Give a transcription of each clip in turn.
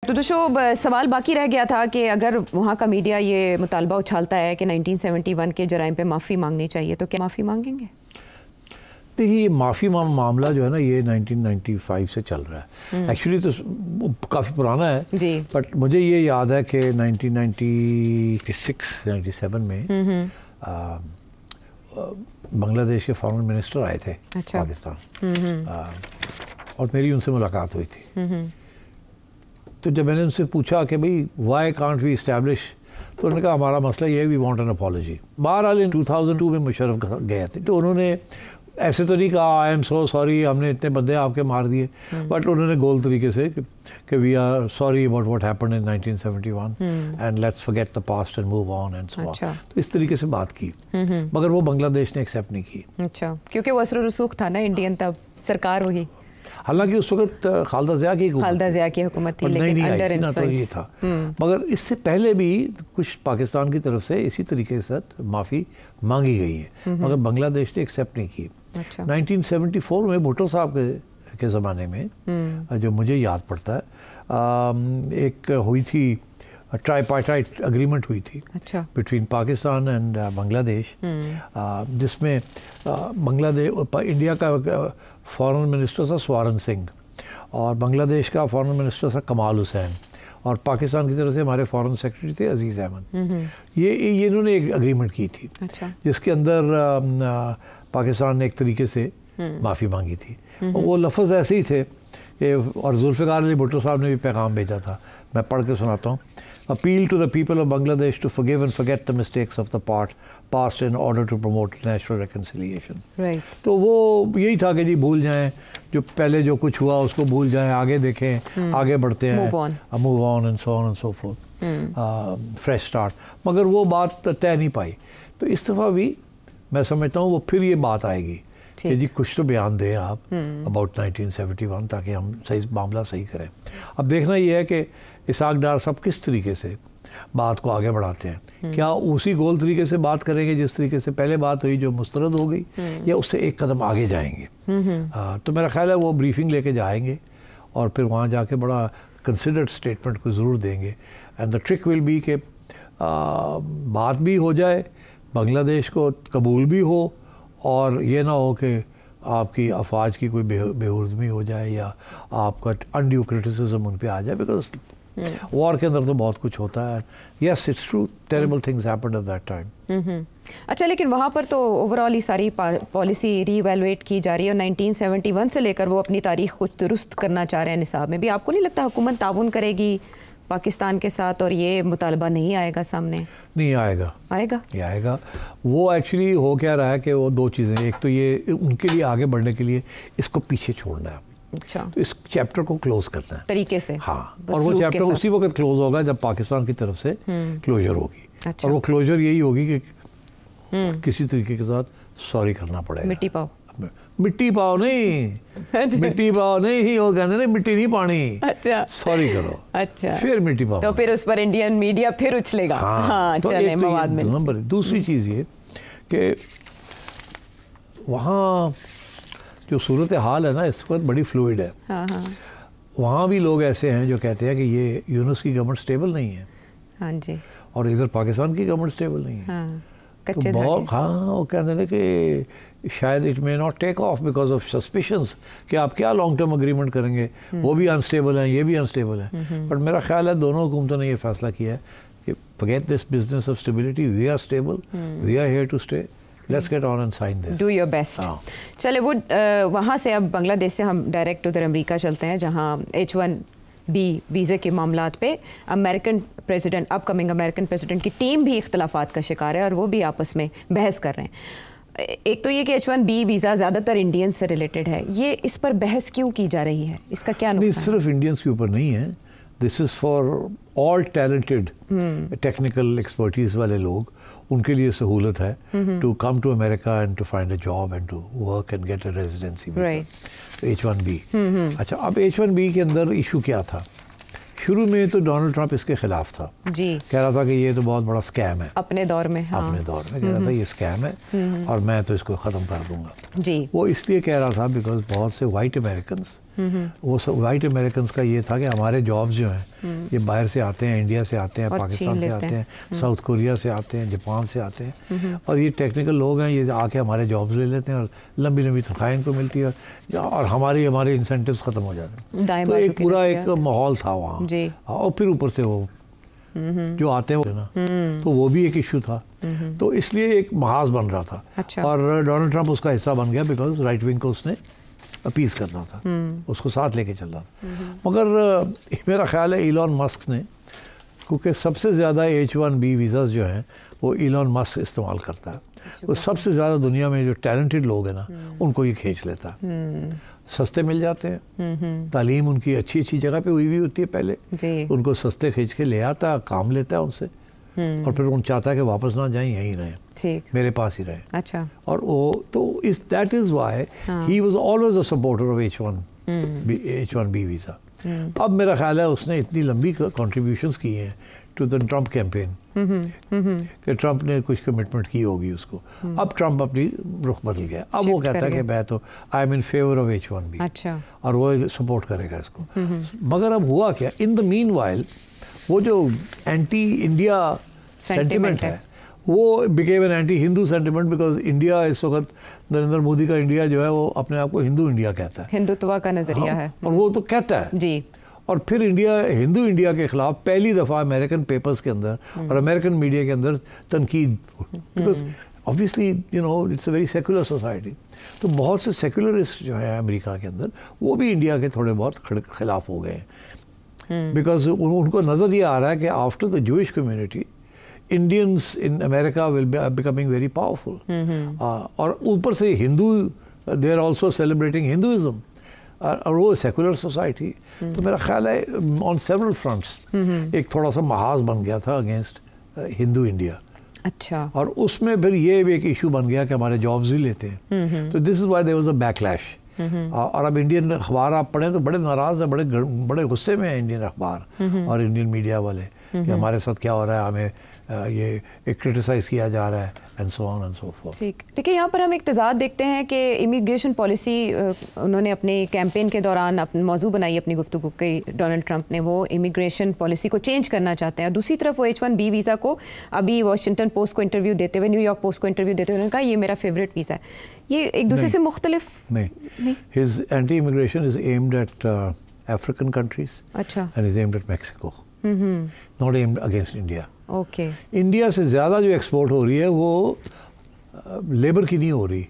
तो शोब सवाल बाकी रह गया था कि अगर वहाँ का मीडिया ये मुतालबा उछालता है कि 1971 के जराइम पे माफ़ी मांगनी चाहिए, तो क्या माफ़ी मांगेंगे? देखिए, ये माफ़ी मामला जो है ना, ये 1995 से चल रहा है। एक्चुअली तो काफ़ी पुराना है जी, बट मुझे ये याद है कि 1996-97 में बांग्लादेश के फॉरेन मिनिस्टर आए थे पाकिस्तान, और मेरी उनसे मुलाकात हुई थी। तो जब मैंने उनसे पूछा कि भाई वाई कांट वी इस्टेब्लिश, तो उन्होंने कहा हमारा मसला ये है, वी वांट एन अपॉलॉजी। बहरहाल इन 2002 में मुशर्रफ गए थे, तो उन्होंने ऐसे तो नहीं कहा आई एम सो सॉरी, हमने इतने बंदे आपके मार दिए, बट उन्होंने गोल तरीके से कि we are sorry about what happened in 1971 and let's forget the past and move on and so on. तो इस तरीके से बात की, मगर वो बांग्लादेश ने एक्सेप्ट नहीं की। अच्छा, क्योंकि वो असर रसूख था ना इंडियन, तब सरकार वही, हालांकि उस वक्त खालिदा जिया की हुकूमत थी, लेकिन अंडर इन्फ्लुएंस तो ये था। मगर इससे पहले भी कुछ पाकिस्तान की तरफ से इसी तरीके से माफ़ी मांगी गई है, मगर बांग्लादेश ने एक्सेप्ट नहीं की। 1974 में भुट्टो साहब के ज़माने में जो मुझे याद पड़ता है, एक हुई थी ट्राईपार्टाइट अग्रीमेंट हुई थी बिटवीन पाकिस्तान एंड बांग्लादेश, जिसमें बांग्लादेश इंडिया का फॉरेन मिनिस्टर था स्वारन सिंह, और बांग्लादेश का फॉरेन मिनिस्टर था कमाल हुसैन, और पाकिस्तान की तरफ से हमारे फॉरेन सेक्रेटरी थे अजीज़ अहमद। ये इन्होंने एक अग्रीमेंट की थी, जिसके अंदर पाकिस्तान ने एक तरीके से माफ़ी मांगी थी, और वो लफ्ज़ ऐसे ही थे कि, और जुल्फ़िकार अली भुट्टो साहब ने भी पैगाम भेजा था, मैं पढ़ के सुनाता हूँ। Appeal to the people of Bangladesh to forgive and forget the mistakes of the past in order to promote national reconciliation. तो वो यही था कि जी भूल जाएं, जो पहले जो कुछ हुआ उसको भूल जाएं, आगे देखें, आगे बढ़ते हैं, move on and so on and so fourth, fresh start. मगर वो बात तय नहीं पाई, तो इस दफ़ा भी मैं समझता हूँ वो फिर ये बात आएगी कि जी कुछ तो बयान दें आप अबाउट 1971, ताकि हम सही मामला सही करें। अब देखना ये है कि इसहाक डार साहब किस तरीके से बात को आगे बढ़ाते हैं, क्या उसी गोल तरीके से बात करेंगे जिस तरीके से पहले बात हुई जो मुस्तरद हो गई, या उससे एक कदम आगे जाएंगे। तो मेरा ख्याल है वो ब्रीफिंग लेके जाएंगे और फिर वहाँ जाके बड़ा कंसिडर्ड स्टेटमेंट को ज़रूर देंगे। And the trick will be कि बात भी हो जाए, बांग्लादेश को कबूल भी हो, और ये ना हो कि आपकी अफवाज की कोई बेहुर्दमी हो जाए या आपका अनड्यू क्रिटिसिज्म उन पे आ जाए, बिकॉज वॉर के अंदर तो बहुत कुछ होता है। Yes, it's true, terrible things happened at that time. अच्छा, लेकिन वहाँ पर तो ओवरऑल ही सारी पॉलिसी रीवैल्यूएट की जा रही है, और 1971 से लेकर वो अपनी तारीख कुछ दुरुस्त करना चाह रहे हैं निसाब में भी। आपको नहीं लगता हुकूमत ताउन करेगी पाकिस्तान के साथ और ये मुतालबा नहीं आएगा सामने? नहीं आएगा, ये आएगा। वो एक्चुअली हो क्या रहा है कि वो दो चीज़ें, एक तो ये उनके लिए आगे बढ़ने के लिए इसको पीछे छोड़ना है, अच्छा, तो इस चैप्टर को क्लोज करना है तरीके से। हाँ, और वो चैप्टर उसी वक्त क्लोज होगा जब पाकिस्तान की तरफ से क्लोजर होगी। अच्छा। और वो क्लोजर यही होगी कि किसी तरीके के साथ सॉरी करना पड़ेगा। मिट्टी पाओ नहीं मिट्टी पाओ नहीं, वो कहते ना मिट्टी नहीं पानी। अच्छा, सॉरी करो, अच्छा, फिर मिट्टी पाओ, तो फिर उस पर इंडियन मीडिया फिर उछलेगा। हाँ, तो चले मवाद में नंबर। दूसरी चीज़ ये कि वहाँ जो सूरत हाल है ना इस वक्त बड़ी फ्लूइड है। वहाँ भी लोग ऐसे हैं जो कहते हैं कि ये यूनुस की गवर्नमेंट स्टेबल नहीं है। हाँ जी, और इधर पाकिस्तान की गवर्नमेंट स्टेबल नहीं है। तो बहुत, हाँ, वो कहते हैं कि शायद it may not take off because of suspicions कि आप क्या लॉन्ग टर्म अग्रीमेंट करेंगे, वो भी अनस्टेबल हैं, ये भी अनस्टेबल है। बट मेरा ख्याल है दोनों हुकूमतों ने ये फैसला किया है कि forget this business of stability, we are stable, we are here to stay, let's get on and sign this, do your best. चले वो वहाँ से अब बांग्लादेश से हम डायरेक्ट उधर अमेरिका चलते हैं, जहाँ H1B वीज़े के मामलात पे American president, upcoming American president की टीम भी इख्तलाफात का शिकार है, और वो भी आपस में बहस कर रहे हैं। एक तो ये कि H1B वीज़ा ज़्यादातर इंडियंस से रिलेटेड है, ये इस पर बहस क्यों की जा रही है, इसका क्या नुकसान? नहीं, सिर्फ इंडियंस के ऊपर नहीं है, this is for all talented technical expertise वाले लोग, उनके लिए सहूलत है to come to America and to find a job and to work and get a residency visa, H1B। अच्छा, अब H1B के अंदर इशू क्या था? शुरू में तो डोनाल्ड ट्रंप इसके खिलाफ था जी, कह रहा था कि ये तो बहुत बड़ा स्कैम है अपने दौर में। हाँ। अपने दौर में कह रहा था ये स्कैम है और मैं तो इसको ख़त्म कर दूंगा जी। वो इसलिए कह रहा था बिकॉज बहुत से वाइट अमेरिकन्स वो सब वाइट अमेरिकन का ये था कि हमारे जॉब्स जो हैं ये बाहर से आते हैं, इंडिया से आते हैं, पाकिस्तान से आते हैं, साउथ कोरिया से आते हैं, जापान से आते हैं, और ये टेक्निकल लोग हैं, ये आके हमारे जॉब्स ले लेते हैं और लंबी लंबी तनख्वाहें इनको मिलती है और हमारे इंसेंटिव्स ख़त्म हो जाते हैं। तो एक पूरा एक माहौल था वहाँ, और फिर ऊपर से वो जो आते हैं ना, तो वो भी एक इशू था, तो इसलिए एक महाज बन रहा था। अच्छा। और डोनाल्ड ट्रंप उसका हिस्सा बन गया बिकॉज राइट विंग को उसने अपीज करना था, उसको साथ लेके चल रहा था। मगर मेरा ख्याल है इलॉन मस्क ने, क्योंकि सबसे ज़्यादा H1B वीज़ाज जो हैं वो इलॉन मस्क इस्तेमाल करता है, वो सबसे ज़्यादा दुनिया में जो टैलेंटेड लोग हैं ना उनको ये खींच लेता है, सस्ते मिल जाते हैं, तालीम उनकी अच्छी अच्छी जगह पे हुई होती है पहले, उनको सस्ते खींच के ले आता है, काम लेता है उनसे, और फिर उन चाहता है कि वापस ना जाएं, यहीं रहें, मेरे पास ही रहें। अच्छा। और वो तो that is why he was always a supporter of H1B visa. अब मेरा ख्याल है उसने इतनी लंबी कंट्रीब्यूशंस की हैं टू द ट्रंप कैंपेन कि ट्रंप ने कुछ कमिटमेंट की होगी उसको। अब ट्रंप अपनी रुख बदल गया, अब वो कहता है कि मैं तो I am in favour of H1B। अच्छा। और वो सपोर्ट करेगा इसको। मगर अब हुआ क्या, इन द मीन वाइल वो जो एंटी इंडिया सेंटिमेंट है वो became an anti Hindu sentiment, because India इस वक्त नरेंद्र मोदी का इंडिया जो है वो अपने आप को हिंदू इंडिया कहता है, हिंदुत्व का नजरिया है, और वो तो कहता है जी। और फिर हिंदू इंडिया के खिलाफ पहली दफ़ा अमेरिकन पेपर्स के अंदर और अमेरिकन मीडिया के अंदर तनकीद, because obviously you know it's a very secular society, तो बहुत से सेकुलरिस्ट जो है अमेरिका के अंदर वो भी इंडिया के थोड़े बहुत खिलाफ हो गए हैं, बिकॉज उनको नज़र ये आ रहा है कि after the Jewish community Indians in America will be becoming very powerful, और ऊपर से Hindu they are also celebrating Hinduism, और वो सेकुलर सोसाइटी, तो मेरा ख्याल है ऑन सेवरल फ्रंट्स एक थोड़ा सा महाज बन गया था अगेंस्ट हिंदू इंडिया। अच्छा। और उसमें फिर ये एक इशू बन गया कि हमारे जॉब्स भी लेते हैं, तो this is why there was a backlash. और अब इंडियन अखबार आप पढ़ें तो बड़े नाराज़ हैं, बड़े गुस्से में हैं इंडियन अखबार और इंडियन मीडिया वाले कि हमारे साथ क्या हो रहा है, हमें ये क्रिटिसाइज़ किया जा रहा है and so on and so fourth. ठीक, देखिए यहाँ पर हम एक तजाद देखते हैं कि इमिग्रेशन पॉलिसी उन्होंने अपने कैंपेन के दौरान अपनी मौजू बनाई अपनी गुफ्तगू की, डोनाल्ड ट्रंप ने, वो इमिग्रेशन पॉलिसी को चेंज करना चाहते हैं। दूसरी तरफ वो H1B वीज़ा को अभी वॉशिंगटन पोस्ट को इंटरव्यू देते हुए, न्यूयॉर्क पोस्ट को इंटरव्यू देते हुए उन्होंने कहा ये मेरा फेवरेट वीज़ा है। ये एक दूसरे से मुख्तलिफ नहीं। His anti immigration is aimed at African countries, अच्छा, and is aimed at Mexico, not aimed against India. Okay. India से ज़्यादा जो एक्सपोर्ट हो रही है वो लेबर की नहीं हो रही,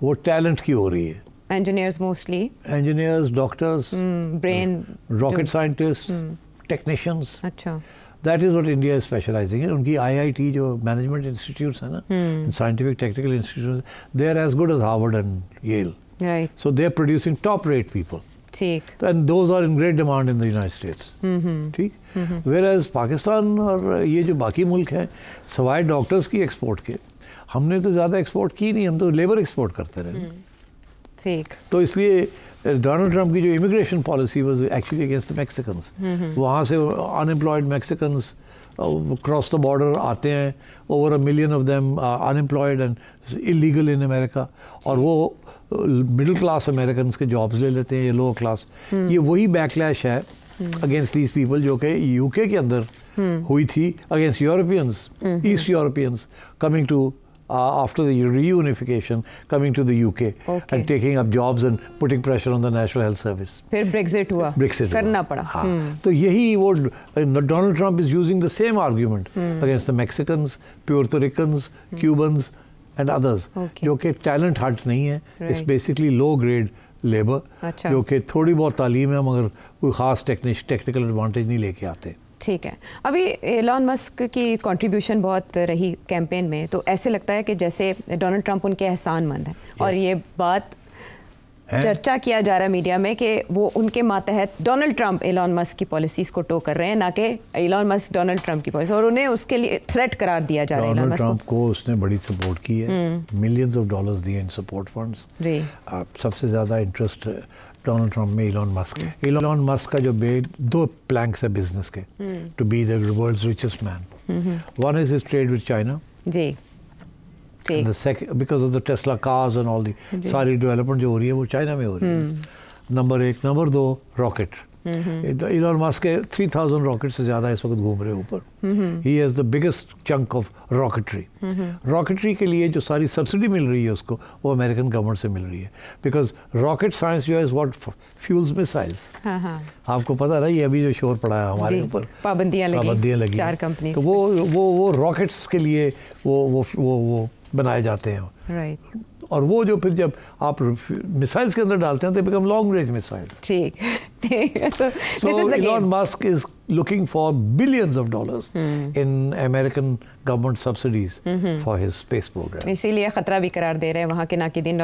वो टैलेंट की हो रही है, engineers mostly, engineers, doctors, brain, rocket scientists, technicians. अच्छा। That is what India is specialising in. उनकी IIT जो मैनेजमेंट इंस्टीट्यूट्स हैं ना, scientific technical institutes, they are as good as Harvard and Yale, right, so they are producing top rate people. ठीक। And those are in great demand in the United States, ठीक। Whereas Pakistan और ये जो बाकी मुल्क हैं, सवाए doctors की एक्सपोर्ट के, हमने तो ज़्यादा एक्सपोर्ट की नहीं, हम तो लेबर एक्सपोर्ट करते रहे, ठीक। तो इसलिए डोनाल्ड ट्रंप की जो immigration policy was actually against the Mexicans. वहाँ से unemployed Mexicans cross the border आते हैं, over 1 million of them unemployed and illegal in America, और वो मिडिल क्लास अमेरिकन के जॉब्स ले लेते हैं, ये लोअर क्लास। ये वही बैकलैश है अगेंस्ट दीज पीपल जो कि UK के अंदर हुई थी against Europeans, East Europeans coming to after the reunification, coming to the UK and taking up jobs and putting pressure on the National Health Service. फिर Brexit हुआ, करना पड़ा। हाँ, तो यही वो Donald Trump is using the same argument against the Mexicans, Puerto Ricans, Cubans and others, जो कि talent hut नहीं है, it's basically low grade labor, जो कि थोड़ी बहुत तालीम है मगर कोई ख़ास टेक्निकल एडवांटेज नहीं लेके आते। ठीक है। अभी एलॉन मस्क की कंट्रीब्यूशन बहुत रही कैंपेन में, तो ऐसे लगता है कि जैसे डोनाल्ड ट्रंप उनके एहसानमंद हैं, और ये बात चर्चा किया जा रहा है मीडिया में कि वो उनके मातहत डोनाल्ड ट्रंप एलॉन मस्क की पॉलिसीज़ को टो कर रहे हैं, ना कि एलॉन मस्क डोनाल्ड ट्रंप की पॉलिसी, और उन्हें उसके लिए थ्रेट करार दिया जा रहा है। डोनाल्ड ट्रंप को उसने बड़ी सपोर्ट की है, मिलियंस ऑफ डॉलर्स दिए इन सपोर्ट फंड्स। सबसे ज़्यादा इंटरेस्ट डोनाल्ड ट्रंप में एलॉन मस्क है। एलॉन मस्क का जो 2 प्लैंक्स है बिजनेस के, to be the world's richest man. One is his trade with China, जी, the second because of the Tesla cars and all the सारी development जो हो रही है वो चाइना में हो रही है, number 1, number 2 rocket. Elon Musk के 3000 रॉकेट से ज़्यादा इस वक्त घूम रहे हैं ऊपर। He has the biggest chunk of rocketry. Rocketry के लिए जो सारी सब्सिडी मिल रही है उसको, वो अमेरिकन गवर्नमेंट से मिल रही है, बिकॉज रॉकेट साइंस जो है व्हाट फ्यूल्स मिसाइल्स। आपको पता ना, ये अभी जो शोर पड़ा है हमारे ऊपर, पाबंदियाँ लगी 4 कंपनी, तो वो रॉकेट्स के लिए वो बनाए जाते हैं। राइट। और वो जो फिर जब आप मिसाइल्स के अंदर डालते हैं तो बिकम लॉन्ग रेंज मिसाइल्स। ठीक। So Elon Musk is looking for billions of dollars in American government subsidies for his space program. इसीलिए खतरा भी करार दे रहे हैं वहाँ के नाकिदीन।